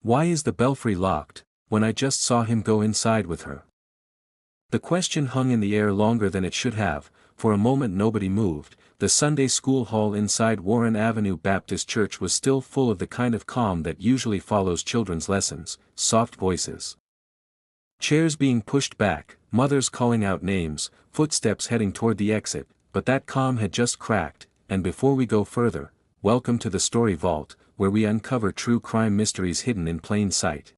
Why is the belfry locked, when I just saw him go inside with her? The question hung in the air longer than it should have. For a moment nobody moved. The Sunday school hall inside Warren Avenue Baptist Church was still full of the kind of calm that usually follows children's lessons, soft voices, chairs being pushed back, mothers calling out names, footsteps heading toward the exit, but that calm had just cracked. And before we go further, welcome to the Story Vault, where we uncover true crime mysteries hidden in plain sight.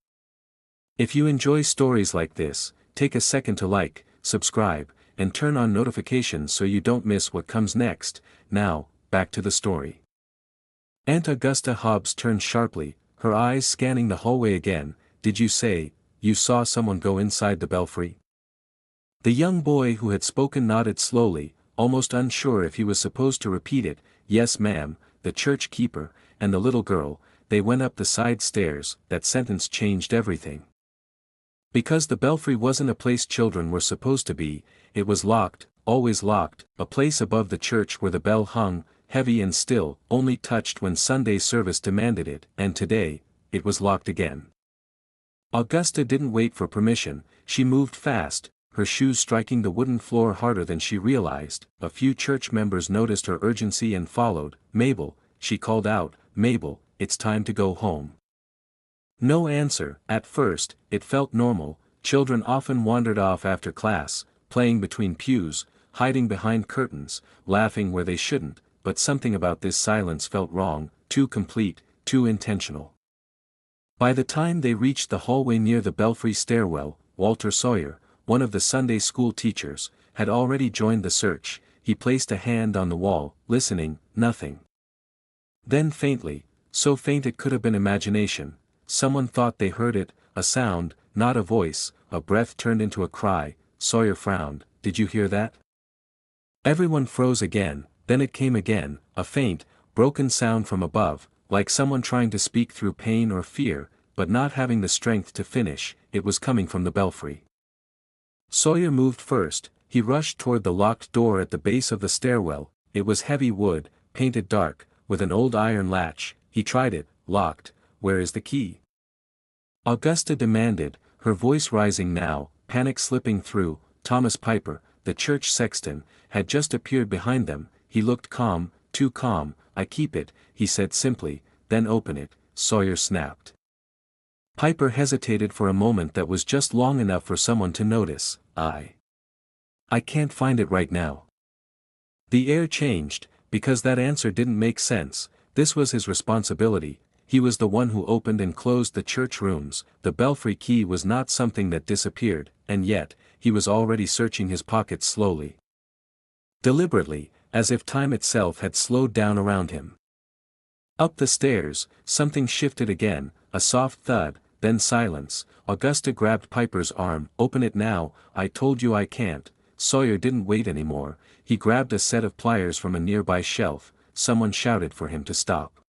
If you enjoy stories like this, take a second to like, subscribe, and turn on notifications so you don't miss what comes next. Now, back to the story. Aunt Augusta Hobbs turned sharply, her eyes scanning the hallway again. Did you say you saw someone go inside the belfry? The young boy who had spoken nodded slowly, almost unsure if he was supposed to repeat it. Yes, ma'am, the church keeper, and the little girl, they went up the side stairs. That sentence changed everything. Because the belfry wasn't a place children were supposed to be, it was locked, always locked, a place above the church where the bell hung, heavy and still, only touched when Sunday service demanded it, and today, it was locked again. Augusta didn't wait for permission, she moved fast, her shoes striking the wooden floor harder than she realized. A few church members noticed her urgency and followed. Mabel, she called out, Mabel, it's time to go home. No answer. At first, it felt normal. Children often wandered off after class, playing between pews, hiding behind curtains, laughing where they shouldn't, but something about this silence felt wrong, too complete, too intentional. By the time they reached the hallway near the belfry stairwell, Walter Sawyer, one of the Sunday school teachers, had already joined the search. He placed a hand on the wall, listening. Nothing. Then faintly, so faint it could have been imagination, someone thought they heard it, a sound, not a voice, a breath turned into a cry. Sawyer frowned. Did you hear that? Everyone froze again. Then it came again, a faint, broken sound from above, like someone trying to speak through pain or fear, but not having the strength to finish. It was coming from the belfry. Sawyer moved first. He rushed toward the locked door at the base of the stairwell. It was heavy wood, painted dark, with an old iron latch. He tried it. Locked. Where is the key? Augusta demanded, her voice rising now, panic slipping through. Thomas Piper, the church sexton, had just appeared behind them. He looked calm, too calm. I keep it, he said simply, then open it. Sawyer snapped. Piper hesitated for a moment that was just long enough for someone to notice. I can't find it right now. The air changed, because that answer didn't make sense. This was his responsibility. He was the one who opened and closed the church rooms. The belfry key was not something that disappeared, and yet, he was already searching his pockets slowly. Deliberately, as if time itself had slowed down around him. Up the stairs, something shifted again, a soft thud, then silence. Augusta grabbed Piper's arm. Open it now. I told you I can't. Sawyer didn't wait anymore. He grabbed a set of pliers from a nearby shelf. Someone shouted for him to stop.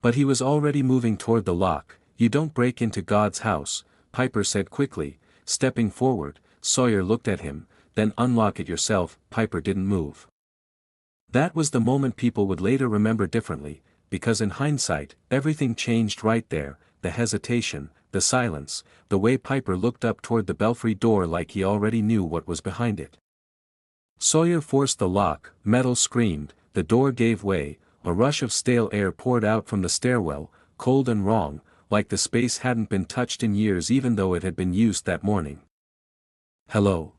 But he was already moving toward the lock. You don't break into God's house, Piper said quickly, stepping forward. Sawyer looked at him. Then unlock it yourself. Piper didn't move. That was the moment people would later remember differently, because in hindsight, everything changed right there. The hesitation, the silence, the way Piper looked up toward the belfry door like he already knew what was behind it. Sawyer forced the lock. Metal screamed. The door gave way. A rush of stale air poured out from the stairwell, cold and wrong, like the space hadn't been touched in years even though it had been used that morning. Hello?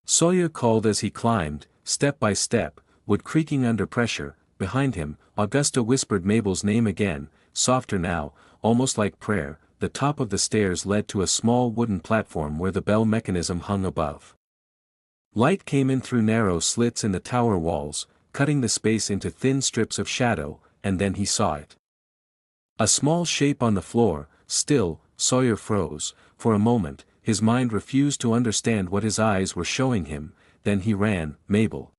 Sawyer called as he climbed, step by step, wood creaking under pressure. Behind him, Augusta whispered Mabel's name again, softer now, almost like prayer. The top of the stairs led to a small wooden platform where the bell mechanism hung above. Light came in through narrow slits in the tower walls, cutting the space into thin strips of shadow, and then he saw it. A small shape on the floor. Still, Sawyer froze. For a moment, his mind refused to understand what his eyes were showing him. Then he ran. Mabel.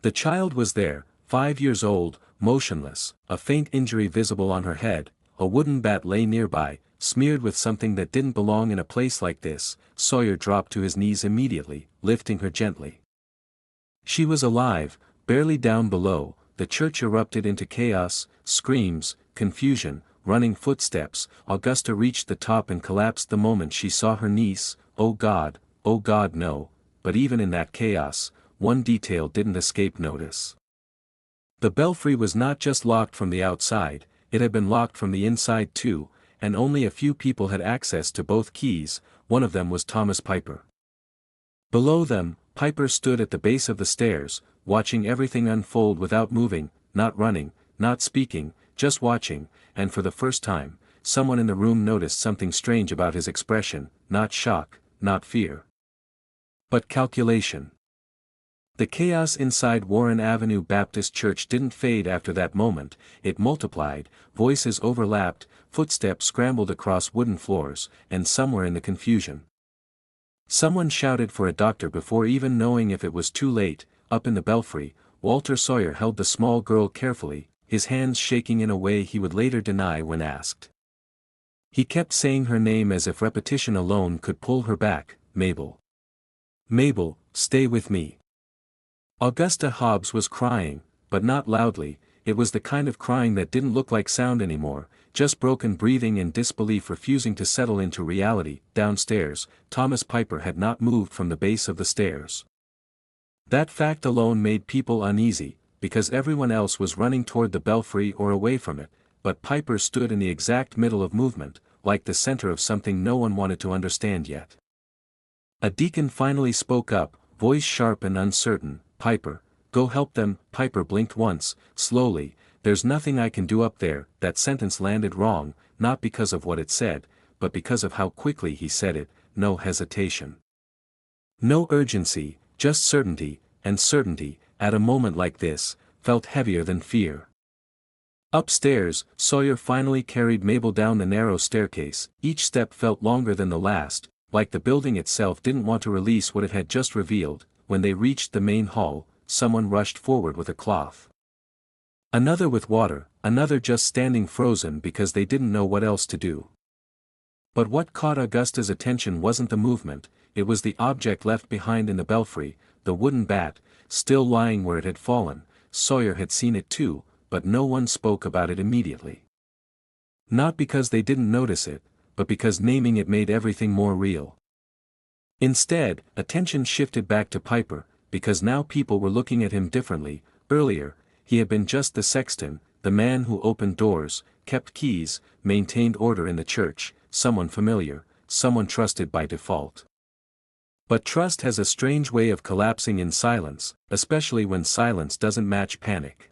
The child was there, 5 years old, motionless, a faint injury visible on her head. A wooden bat lay nearby, smeared with something that didn't belong in a place like this. Sawyer dropped to his knees immediately, lifting her gently. She was alive, barely down below. The church erupted into chaos, screams, confusion. running footsteps. Augusta reached the top and collapsed the moment she saw her niece. Oh God, no, but even in that chaos, one detail didn't escape notice. The belfry was not just locked from the outside, it had been locked from the inside too, and only a few people had access to both keys. One of them was Thomas Piper. Below them, Piper stood at the base of the stairs, watching everything unfold without moving, not running, not speaking, just watching, and for the first time, someone in the room noticed something strange about his expression, not shock, not fear, but calculation. The chaos inside Warren Avenue Baptist Church didn't fade after that moment, it multiplied, voices overlapped, footsteps scrambled across wooden floors, and somewhere in the confusion, someone shouted for a doctor before even knowing if it was too late. Up in the belfry, Walter Sawyer held the small girl carefully, his hands shaking in a way he would later deny when asked. He kept saying her name as if repetition alone could pull her back. Mabel. Mabel, stay with me. Augusta Hobbs was crying, but not loudly. It was the kind of crying that didn't look like sound anymore, just broken breathing and disbelief refusing to settle into reality. Downstairs, Thomas Piper had not moved from the base of the stairs. That fact alone made people uneasy, because everyone else was running toward the belfry or away from it, but Piper stood in the exact middle of movement, like the center of something no one wanted to understand yet. A deacon finally spoke up, voice sharp and uncertain. Piper, go help them. Piper blinked once, slowly. There's nothing I can do up there. That sentence landed wrong, not because of what it said, but because of how quickly he said it. No hesitation. No urgency, just certainty, and certainty, at a moment like this, felt heavier than fear. Upstairs, Sawyer finally carried Mabel down the narrow staircase. Each step felt longer than the last, like the building itself didn't want to release what it had just revealed. When they reached the main hall, someone rushed forward with a cloth. Another with water, another just standing frozen because they didn't know what else to do. But what caught Augusta's attention wasn't the movement, it was the object left behind in the belfry, the wooden bat, still lying where it had fallen. Sawyer had seen it too, but no one spoke about it immediately. Not because they didn't notice it, but because naming it made everything more real. Instead, attention shifted back to Piper, because now people were looking at him differently. Earlier, he had been just the sexton, the man who opened doors, kept keys, maintained order in the church, someone familiar, someone trusted by default. But trust has a strange way of collapsing in silence, especially when silence doesn't match panic.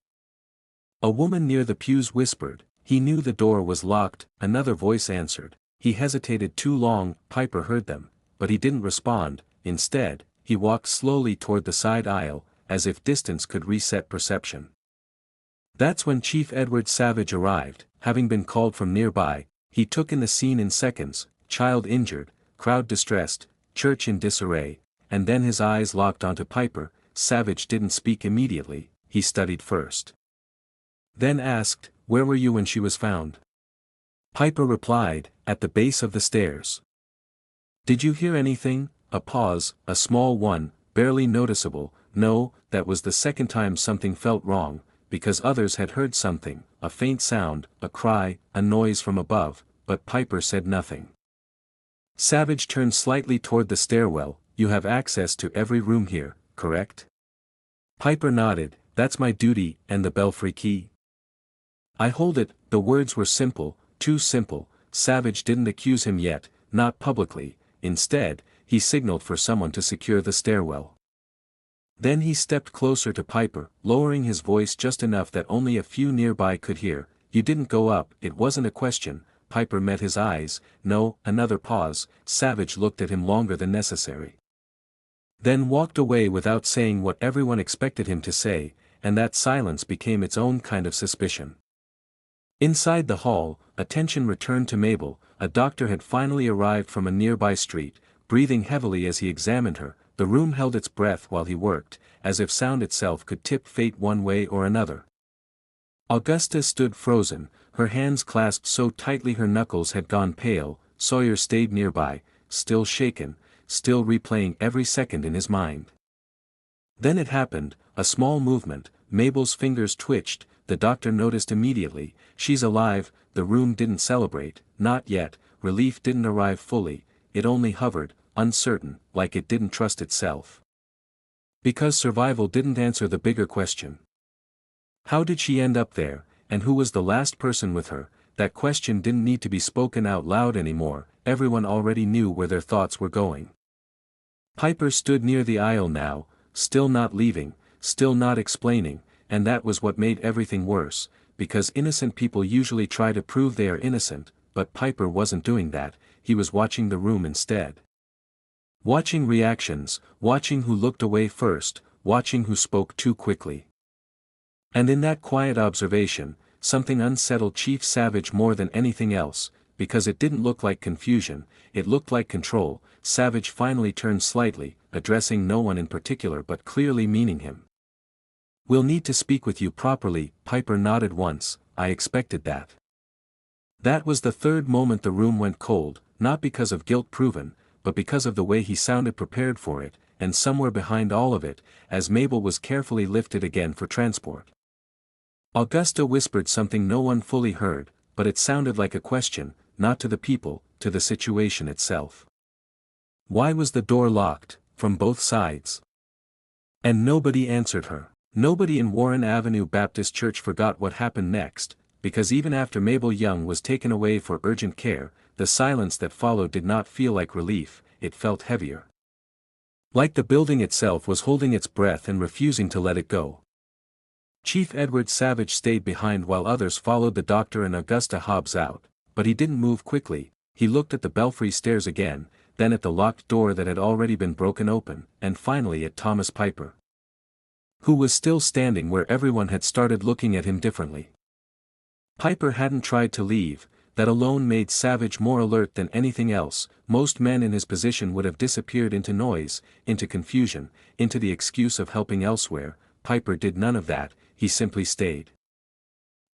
A woman near the pews whispered, "He knew the door was locked." Another voice answered. He hesitated too long. Piper heard them, but he didn't respond. Instead, he walked slowly toward the side aisle, as if distance could reset perception. That's when Chief Edward Savage arrived, having been called from nearby. He took in the scene in seconds, child injured, crowd distressed, church in disarray, and then his eyes locked onto Piper. Savage didn't speak immediately, he studied first. Then asked, "Where were you when she was found?" Piper replied, "At the base of the stairs." "Did you hear anything?" A pause, a small one, barely noticeable. No, that was the second time something felt wrong, because others had heard something, a faint sound, a cry, a noise from above, but Piper said nothing. Savage turned slightly toward the stairwell. "You have access to every room here, correct?" Piper nodded. "That's my duty." "And the belfry key?" "I hold it." The words were simple, too simple. Savage didn't accuse him yet, not publicly. Instead, he signaled for someone to secure the stairwell. Then he stepped closer to Piper, lowering his voice just enough that only a few nearby could hear. "You didn't go up." It wasn't a question. Piper met his eyes. "No." Another pause. Savage looked at him longer than necessary. Then walked away without saying what everyone expected him to say, and that silence became its own kind of suspicion. Inside the hall, attention returned to Mabel. A doctor had finally arrived from a nearby street, breathing heavily as he examined her. The room held its breath while he worked, as if sound itself could tip fate one way or another. Augusta stood frozen, her hands clasped so tightly her knuckles had gone pale. Sawyer stayed nearby, still shaken, still replaying every second in his mind. Then it happened, a small movement. Mabel's fingers twitched. The doctor noticed immediately. "She's alive." the room didn't celebrate, not yet, relief didn't arrive fully, it only hovered, uncertain, like it didn't trust itself. Because survival didn't answer the bigger question. How did she end up there, and who was the last person with her? That question didn't need to be spoken out loud anymore, everyone already knew where their thoughts were going. Piper stood near the aisle now, still not leaving, still not explaining, and that was what made everything worse, because innocent people usually try to prove they are innocent, but Piper wasn't doing that, he was watching the room instead. Watching reactions, watching who looked away first, watching who spoke too quickly. And in that quiet observation, something unsettled Chief Savage more than anything else, because it didn't look like confusion, it looked like control. Savage finally turned slightly, addressing no one in particular but clearly meaning him. "We'll need to speak with you properly." Piper nodded once. "I expected that." That was the third moment the room went cold, not because of guilt proven, but because of the way he sounded prepared for it, and somewhere behind all of it, as Mabel was carefully lifted again for transport. Augusta whispered something no one fully heard, but it sounded like a question, not to the people, to the situation itself. Why was the door locked, from both sides? And nobody answered her. Nobody in Warren Avenue Baptist Church forgot what happened next, because even after Mabel Young was taken away for urgent care, the silence that followed did not feel like relief, it felt heavier. Like the building itself was holding its breath and refusing to let it go. Chief Edward Savage stayed behind while others followed the doctor and Augusta Hobbs out, but he didn't move quickly. He looked at the Belfry stairs again, then at the locked door that had already been broken open, and finally at Thomas Piper, who was still standing where everyone had started looking at him differently. Piper hadn't tried to leave, that alone made Savage more alert than anything else. Most men in his position would have disappeared into noise, into confusion, into the excuse of helping elsewhere. Piper did none of that, he simply stayed.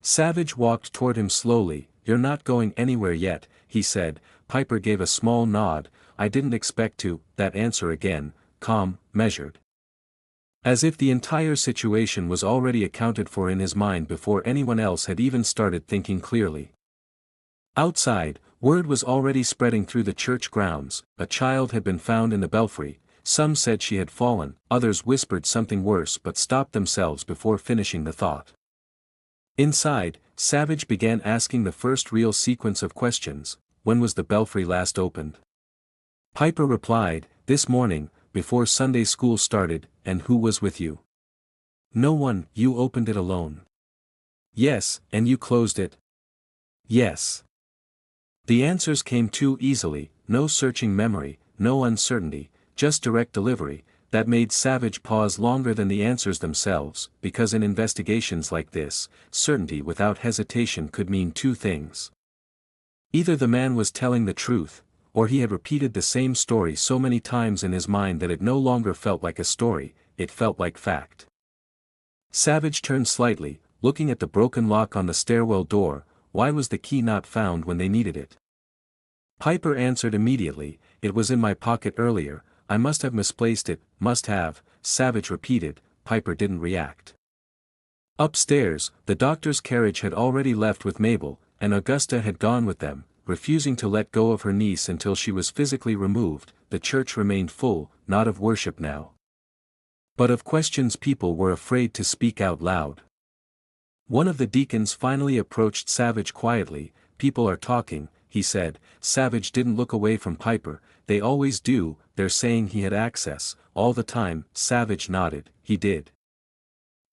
Savage walked toward him slowly. "You're not going anywhere yet," he said. Piper gave a small nod. "I didn't expect to." That answer again, calm, measured. As if the entire situation was already accounted for in his mind before anyone else had even started thinking clearly. Outside, word was already spreading through the church grounds. A child had been found in the Belfry. Some said she had fallen, others whispered something worse but stopped themselves before finishing the thought. Inside, Savage began asking the first real sequence of questions. When was the Belfry last opened? Piper replied, "This morning, before Sunday school started." "And who was with you?" "No one." "You opened it alone?" "Yes." "And you closed it?" "Yes." The answers came too easily, no searching memory, no uncertainty, just direct delivery, that made Savage pause longer than the answers themselves, because in investigations like this, certainty without hesitation could mean two things. Either the man was telling the truth, or he had repeated the same story so many times in his mind that it no longer felt like a story, it felt like fact. Savage turned slightly, looking at the broken lock on the stairwell door. Why was the key not found when they needed it? Piper answered immediately, "It was in my pocket earlier. I must have misplaced it." "Must have," Savage repeated. Piper didn't react. Upstairs, the doctor's carriage had already left with Mabel, and Augusta had gone with them, refusing to let go of her niece until she was physically removed. The church remained full, not of worship now, but of questions people were afraid to speak out loud. One of the deacons finally approached Savage quietly. "People are talking," he said. Savage didn't look away from Piper. "They always do. They're saying he had access, all the time." Savage nodded. "He did."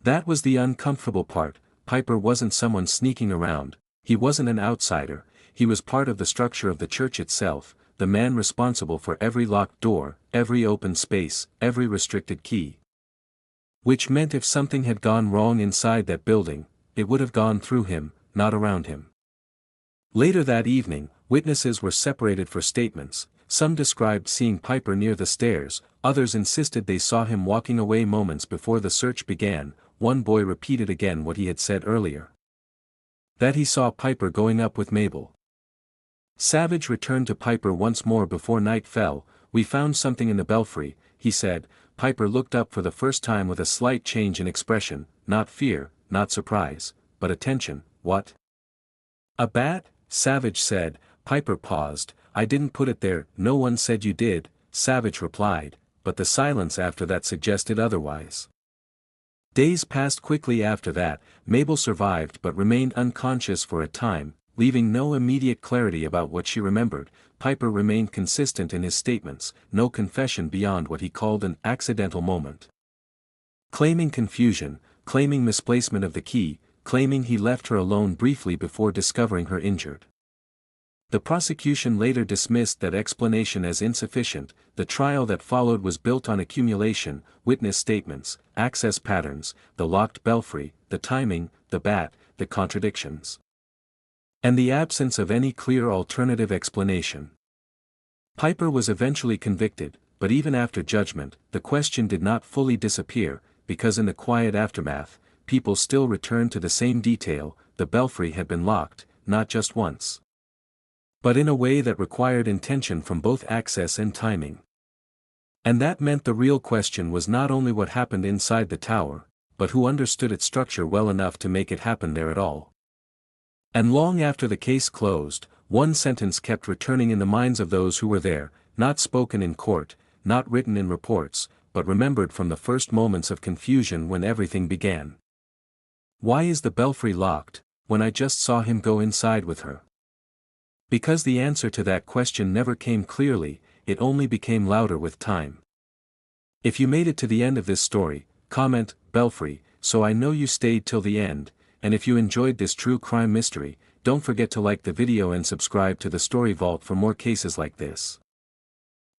That was the uncomfortable part. Piper wasn't someone sneaking around, he wasn't an outsider, he was part of the structure of the church itself, the man responsible for every locked door, every open space, every restricted key. Which meant if something had gone wrong inside that building, it would have gone through him, not around him. Later that evening, witnesses were separated for statements. Some described seeing Piper near the stairs, others insisted they saw him walking away moments before the search began. One boy repeated again what he had said earlier, that he saw Piper going up with Mabel. Savage returned to Piper once more before night fell. "We found something in the Belfry," he said. Piper looked up for the first time with a slight change in expression, not fear, not surprise, but attention. "What?" A bat? Savage said. Piper paused. I didn't put it there. No one said you did, Savage replied, but the silence after that suggested otherwise. Days passed quickly after that. Mabel survived but remained unconscious for a time, leaving no immediate clarity about what she remembered. Piper remained consistent in his statements, no confession beyond what he called an accidental moment. Claiming confusion, claiming misplacement of the key, claiming he left her alone briefly before discovering her injured. The prosecution later dismissed that explanation as insufficient. The trial that followed was built on accumulation, witness statements, access patterns, the locked belfry, the timing, the bat, the contradictions, and the absence of any clear alternative explanation. Piper was eventually convicted, but even after judgment, the question did not fully disappear, because in the quiet aftermath, people still returned to the same detail: the belfry had been locked, not just once, but in a way that required intention from both access and timing. And that meant the real question was not only what happened inside the tower, but who understood its structure well enough to make it happen there at all. And long after the case closed, one sentence kept returning in the minds of those who were there, not spoken in court, not written in reports, but remembered from the first moments of confusion when everything began. Why is the belfry locked, when I just saw him go inside with her? Because the answer to that question never came clearly, it only became louder with time. If you made it to the end of this story, comment, Belfry, so I know you stayed till the end, and if you enjoyed this true crime mystery, don't forget to like the video and subscribe to the Story Vault for more cases like this.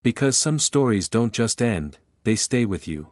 Because some stories don't just end, they stay with you.